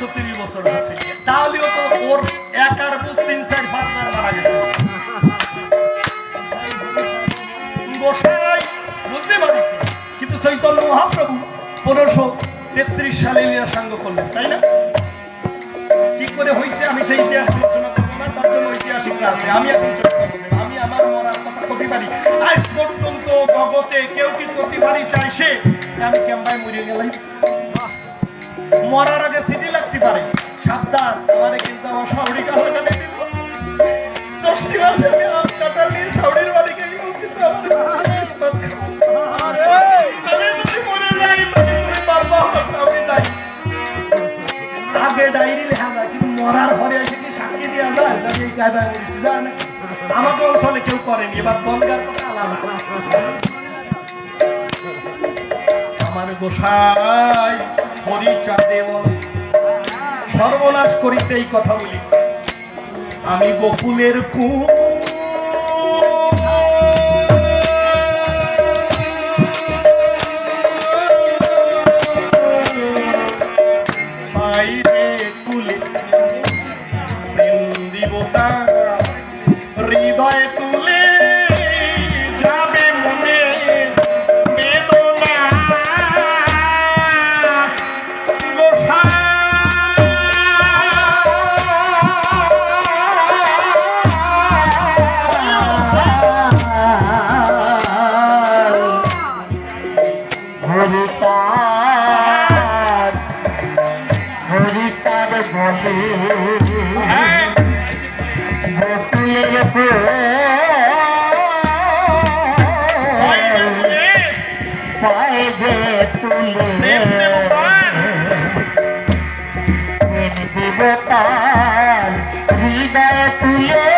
130 বছর আছে, তাহলেও তো ওর একার বুক 3-4-5 বার মারা গেছে। গোসাই বুঝতে পারছি, কিন্তু চৈতন্য মহাপ্রভু 1533 সালে লীলা সাঙ্গ করলেন, তাই না? কি করে হয়েছে আমি সেই ইতিহাস আলোচনা করবো না, তার জন্য ঐতিহাসিকরা আছে। আমি আমি আমার মরার কথা করতে পারি। আজ পর্যন্ত জগতে কেউ কি করতে পারি চাইছে আমি কেমবাই মরে গেলাম? মরার আগে সিটি লাগতে পারে, সাবধান, আমারে কিন্তু আমার শাওড়ি কাছে কাটে দিব। 10টি মাসে আমি আজ কাটার নিয়ে শাওড়ির বাড়ি গেলে কিন্তু আমাদের আমি যদি মরে যাই বাবা আমার শাওড়ি নাই। আগে ডায়েরি লেখা যায়, কিন্তু মরার পরে এসে কি সাক্ষী দেওয়া যায়? আমি এই কায়দায় বলছি, জানেন আমাকে অঞ্চলে কেউ করেনি। এবার গঙ্গার কথা আলাদা। আমার গোসাই হরিচাঁদে বলে সর্বনাশ করিতে এই কথা বলি। আমি গোকুলের হৃদয় তুলে যাবে মনে বেদনা। হরিচাঁদ বলে গোকুলের পায়ে যে তুলে দেবতার হৃদয় তুলে